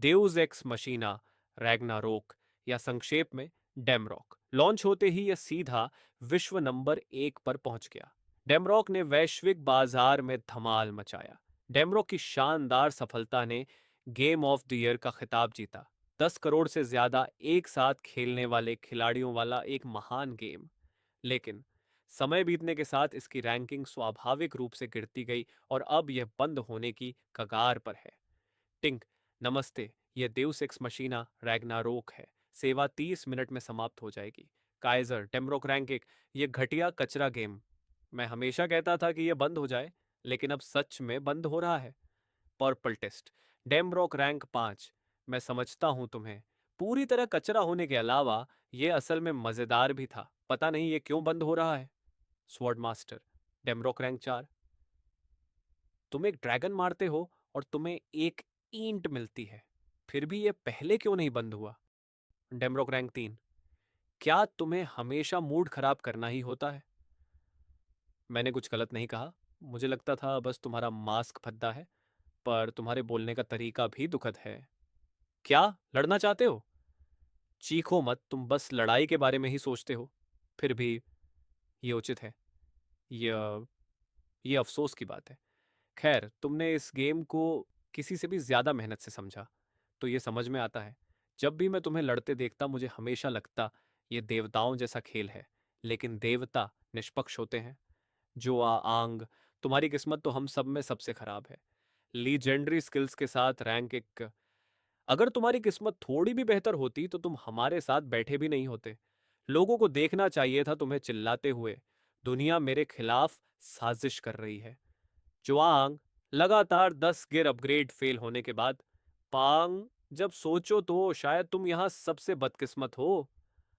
देउस x मशीना Ragnarok, या संक्षेप में डेमरॉक। लॉन्च होते ही यह सीधा विश्व नंबर 1 पर पहुंच गया। डेमरॉक ने वैश्विक बाजार में धमाल मचाया। डेमरॉक की शानदार सफलता ने गेम ऑफ द ईयर का खिताब जीता। 10 करोड़ से ज्यादा एक साथ खेलने वाले खिलाड़ियों वाला एक महान गेम। लेकिन समय बीतने के साथ इसकी रैंकिंग स्वाभाविक रूप से गिरती गई और अब यह बंद होने की कगार पर है। टिंक, नमस्ते। यह देउस एक्स मशीना रैग्नारोक है। सेवा 30 मिनट में समाप्त हो जाएगी। काइजर, डेमरोक रैंक 1, यह घटिया कचरा गेम। मैं हमेशा कहता था कि यह बंद हो जाए, लेकिन अब सच में बंद हो रहा है। पर्पल टेस्ट, डेमरॉक रैंक 5, मैं समझता हूं तुम्हें। पूरी तरह कचरा होने के अलावा यह असल में मजेदार भी था। पता नहीं ये क्यों बंद हो रहा है। स्वॉर्ड मास्टर, डेमरॉक रैंक 4, तुम एक ड्रैगन मारते हो और तुम्हें एक ईंट मिलती है, फिर भी यह पहले क्यों नहीं बंद हुआ। डेमरॉक रैंक 3, क्या तुम्हें हमेशा मूड खराब करना ही होता है। मैंने कुछ गलत नहीं कहा, मुझे लगता था बस तुम्हारा मास्क भद्दा है, पर तुम्हारे बोलने का तरीका भी दुखद है। क्या लड़ना चाहते हो। चीखो मत, तुम बस लड़ाई के बारे में ही सोचते हो। फिर भी ये उचित है। यह ये अफसोस की बात है। खैर, तुमने इस गेम को किसी से भी ज्यादा मेहनत से समझा, तो ये समझ में आता है। जब भी मैं तुम्हें लड़ते देखता मुझे हमेशा लगता ये देवताओं जैसा खेल है, लेकिन देवता निष्पक्ष होते हैं। जो आंग, तुम्हारी किस्मत तो हम सब में सबसे खराब है। लीजेंडरी स्किल्स के साथ रैंक 1। अगर तुम्हारी किस्मत थोड़ी भी बेहतर होती तो तुम हमारे साथ बैठे भी नहीं होते। लोगों को देखना चाहिए था तुम्हें चिल्लाते हुए। दुनिया मेरे खिलाफ साजिश कर रही है। जुआंग, लगातार 10 गियर अपग्रेड फेल होने के बाद। पांग, जब सोचो तो शायद तुम यहां सबसे बदकिस्मत हो।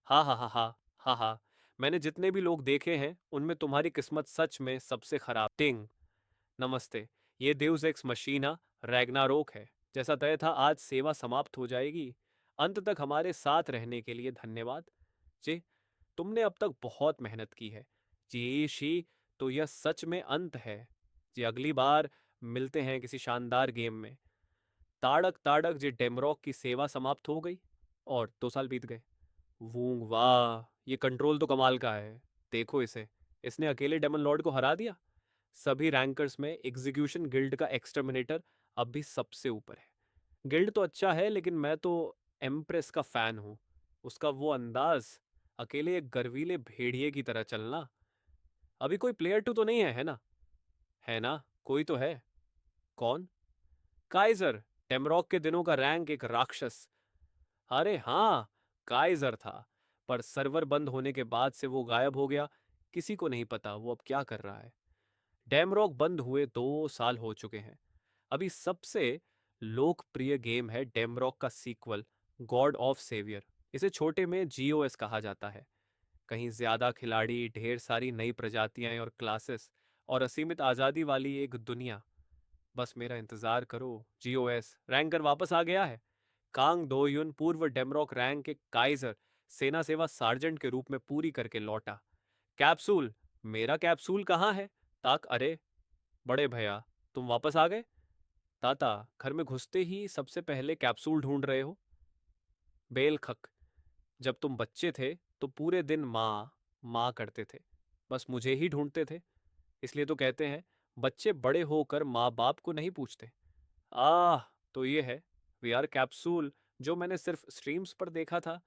हा हा हा हा हा हा, मैंने जितने भी लोग देखे हैं उनमें तुम्हारी किस्मत सच में सबसे खराब। टिंग, नमस्ते। ये देउस एक्स मशीना रैग्नारोक है। जैसा तय था आज सेवा समाप्त हो जाएगी। अंत तक हमारे साथ रहने के लिए धन्यवाद। जी, तुमने अब तक बहुत मेहनत की है। जी शी, तो यह सच में अंत है। जी, अगली बार मिलते हैं किसी शानदार गेम में। ताड़क ताड़क, जी डेमरॉक की सेवा समाप्त हो गई और 2 साल बीत गए। वूंग, वाह, ये कंट्रोल तो कमाल का है। देखो इसे, इसने अकेले डेमन लॉर्ड को हरा दिया। सभी रैंकर्स में एग्जीक्यूशन गिल्ड का एक्सटर्मिनेटर अब भी सबसे ऊपर है। गिल्ड तो अच्छा है, लेकिन मैं तो एम्प्रेस का फैन हूँ। उसका वो अंदाज, अकेले एक गर्वीले भेड़िए की तरह चलना। अभी कोई प्लेयर टू तो नहीं है, है ना। है ना, कोई तो है। कौन। काइजर, टेमरॉक के दिनों का रैंक एक राक्षस। अरे हाँ, काइजर था, पर सर्वर बंद होने के बाद से वो गायब हो गया। किसी को नहीं पता वो अब क्या कर रहा है। डैमरॉक बंद हुए 2 साल हो चुके हैं। अभी सबसे लोकप्रिय गेम है डैमरॉक का सीक्वल, गॉड ऑफ सेवियर। इसे छोटे में जीओएस कहा जाता है। कहीं ज्यादा खिलाड़ी, ढेर सारी नई प्रजातियां और क्लासेस, और असीमित आज़ादी वाली एक दुनिया। बस मेरा इंतजार करो, जीओएस रैंकर वापस आ गया है। कांग दोयुन, पूर्व डेमरॉक रैंक के काइजर, सेना सेवा सार्जेंट के रूप में पूरी करके लौटा। कैप्सूल, मेरा कैप्सूल कहाँ है। ताक, अरे बड़े भैया, तुम वापस आ गए। ताता, घर में घुसते ही सबसे पहले कैप्सूल ढूंढ रहे हो। बेल खक, जब तुम बच्चे थे तो पूरे दिन माँ माँ करते थे, बस मुझे ही ढूंढते थे। इसलिए तो कहते हैं बच्चे बड़े होकर माँ बाप को नहीं पूछते। आह, तो ये है वीआर कैप्सूल जो मैंने सिर्फ स्ट्रीम्स पर देखा था।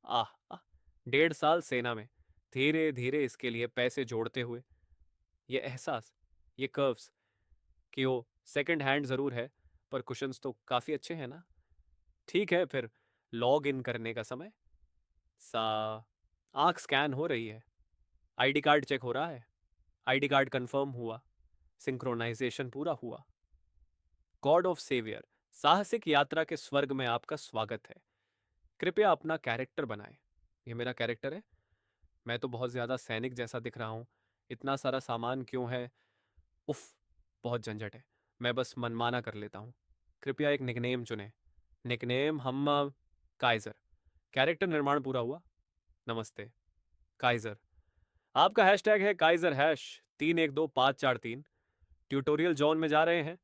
आह आह, 1.5 साल सेना में, धीरे धीरे इसके लिए पैसे जोड़ते हुए। ये एहसास, ये कर्व्स, कि वो सेकंड हैंड ज़रूर है, पर कुशन्स तो काफ़ी अच्छे हैं ना। ठीक है फिर, लॉग इन करने का समय। सा, आँख स्कैन हो रही है। आईडी कार्ड चेक हो रहा है। आईडी कार्ड कंफर्म हुआ। सिंक्रोनाइजेशन पूरा हुआ। गॉड ऑफ सेवियर, साहसिक यात्रा के स्वर्ग में आपका स्वागत है। कृपया अपना कैरेक्टर बनाएं। ये मेरा कैरेक्टर है। मैं तो बहुत ज़्यादा सैनिक जैसा दिख रहा हूँ। इतना सारा सामान क्यों है। उफ, बहुत झंझट है। मैं बस मनमाना कर लेता हूँ। कृपया एक निकनेम चुनें। निकनेम हम काइजर। कैरेक्टर निर्माण पूरा हुआ। नमस्ते काइजर। आपका हैशटैग है काइजर हैश 312543। ट्यूटोरियल जोन में जा रहे हैं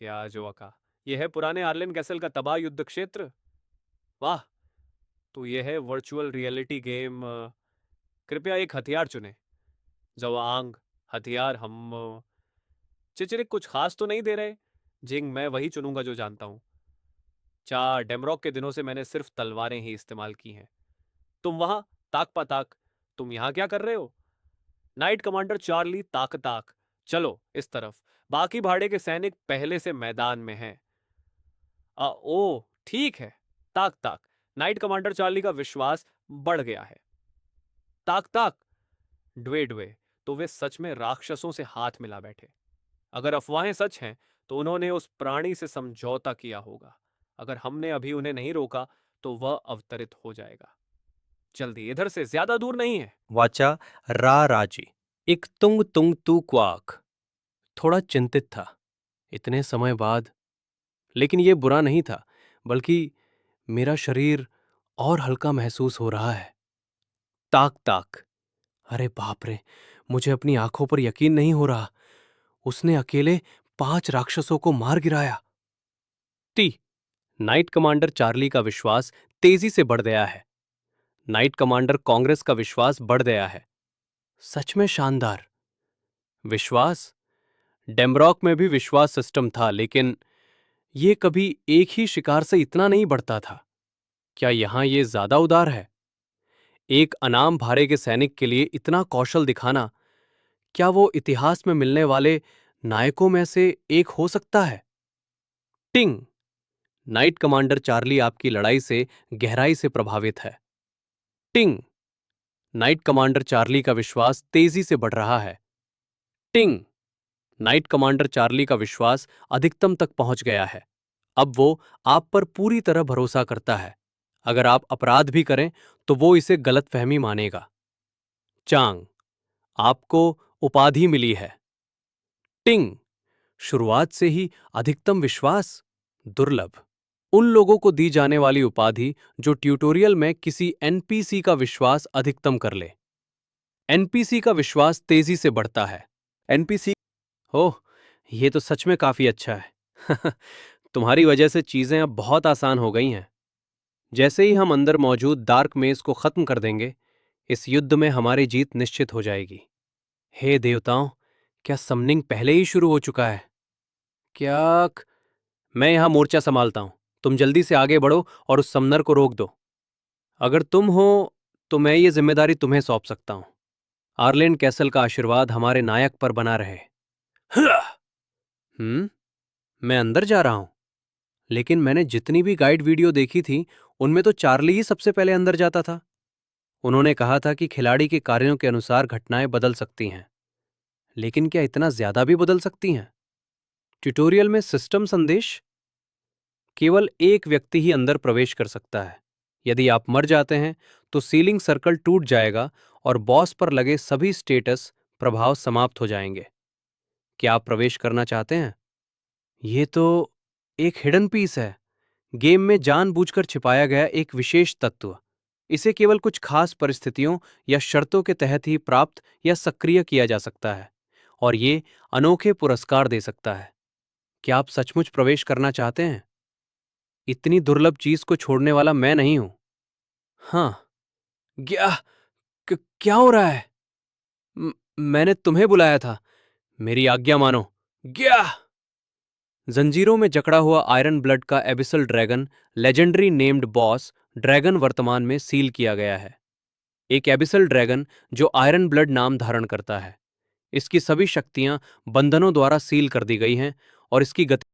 क्या जो अका। यह है पुराने आर्लेन कैसल का तबाह युद्ध क्षेत्र। वाह, तो यह है वर्चुअल रियलिटी गेम। कृपया एक हथियार चुने। जवांग, हथियार हम चिचिरिक कुछ खास तो नहीं दे रहे। जिंग, मैं वही चुनूंगा जो जानता हूं। चार, डेमरॉक के दिनों से मैंने सिर्फ तलवारें ही इस्तेमाल की हैं। तुम वहां, ताक पताक, तुम यहां क्या कर रहे हो? नाइट कमांडर चार्ली, ताक ताक, चलो इस तरफ। बाकी भाड़े के सैनिक पहले से मैदान में हैं। ओ ठीक है। ताक ताक, नाइट कमांडर चार्ली का विश्वास बढ़ गया है। ताक ताक, ड्वे ड्वे, तो वे सच में राक्षसों से हाथ मिला बैठे। अगर अफवाहें सच हैं तो उन्होंने उस प्राणी से समझौता किया होगा। अगर हमने अभी उन्हें नहीं रोका तो वह अवतरित हो जाएगा। जल्दी, इधर से, ज्यादा दूर नहीं है। वाचा रा राजी एक तुंग तुंग तू क्वाक थोड़ा चिंतित था इतने समय बाद, लेकिन ये बुरा नहीं था, बल्कि मेरा शरीर और हल्का महसूस हो रहा है। ताक ताक, अरे बाप रे, मुझे अपनी आंखों पर यकीन नहीं हो रहा। उसने अकेले 5 राक्षसों को मार गिराया। ती, नाइट कमांडर चार्ली का विश्वास तेजी से बढ़ गया है। नाइट कमांडर कांग्रेस का विश्वास बढ़ गया है। सच में शानदार विश्वास। डेमरॉक में भी विश्वास सिस्टम था, लेकिन ये कभी एक ही शिकार से इतना नहीं बढ़ता था। क्या यहां ये ज्यादा उदार है? एक अनाम भारे के सैनिक के लिए इतना कौशल दिखाना, क्या वो इतिहास में मिलने वाले नायकों में से एक हो सकता है? टिंग, नाइट कमांडर चार्ली आपकी लड़ाई से गहराई से प्रभावित है। टिंग, नाइट कमांडर चार्ली का विश्वास तेजी से बढ़ रहा है। टिंग, नाइट कमांडर चार्ली का विश्वास अधिकतम तक पहुंच गया है। अब वो आप पर पूरी तरह भरोसा करता है। अगर आप अपराध भी करें तो वो इसे गलतफहमी मानेगा। चांग, आपको उपाधि मिली है। टिंग, शुरुआत से ही अधिकतम विश्वास, दुर्लभ। उन लोगों को दी जाने वाली उपाधि जो ट्यूटोरियल में किसी एनपीसी का विश्वास अधिकतम कर ले। एनपीसी का विश्वास तेजी से बढ़ता है। एनपीसी, ओह, ये तो सच में काफी अच्छा है। तुम्हारी वजह से चीजें अब बहुत आसान हो गई हैं। जैसे ही हम अंदर मौजूद डार्क मेज को खत्म कर देंगे, इस युद्ध में हमारी जीत निश्चित हो जाएगी। हे देवताओं, क्या समनिंग पहले ही शुरू हो चुका है? क्या मैं यहां मोर्चा संभालता हूं। तुम जल्दी से आगे बढ़ो और उस समनर को रोक दो। अगर तुम हो तो मैं ये जिम्मेदारी तुम्हें सौंप सकता हूं। आर्लेन कैसल का आशीर्वाद हमारे नायक पर बना रहे। मैं अंदर जा रहा हूं, लेकिन मैंने जितनी भी गाइड वीडियो देखी थी उनमें तो चार्ली ही सबसे पहले अंदर जाता था। उन्होंने कहा था कि खिलाड़ी के कार्यों के अनुसार घटनाएं बदल सकती हैं, लेकिन क्या इतना ज्यादा भी बदल सकती हैं? ट्यूटोरियल में सिस्टम संदेश, केवल एक व्यक्ति ही अंदर प्रवेश कर सकता है। यदि आप मर जाते हैं तो सीलिंग सर्कल टूट जाएगा और बॉस पर लगे सभी स्टेटस प्रभाव समाप्त हो जाएंगे। क्या आप प्रवेश करना चाहते हैं? ये तो एक हिडन पीस है, गेम में जानबूझकर छिपाया गया एक विशेष तत्व। इसे केवल कुछ खास परिस्थितियों या शर्तों के तहत ही प्राप्त या सक्रिय किया जा सकता है, और ये अनोखे पुरस्कार दे सकता है। क्या आप सचमुच प्रवेश करना चाहते हैं? इतनी दुर्लभ चीज को छोड़ने वाला मैं नहीं हूं। हाँ, क्या क्या हो रहा है? मैंने तुम्हें बुलाया था, मेरी आज्ञा मानो। क्या? जंजीरों में जकड़ा हुआ आयरन ब्लड का abyssal dragon, legendary named boss dragon, वर्तमान में सील किया गया है। एक एबिसल ड्रैगन जो आयरन ब्लड नाम धारण करता है। इसकी सभी शक्तियां बंधनों द्वारा सील कर दी गई हैं और इसकी गति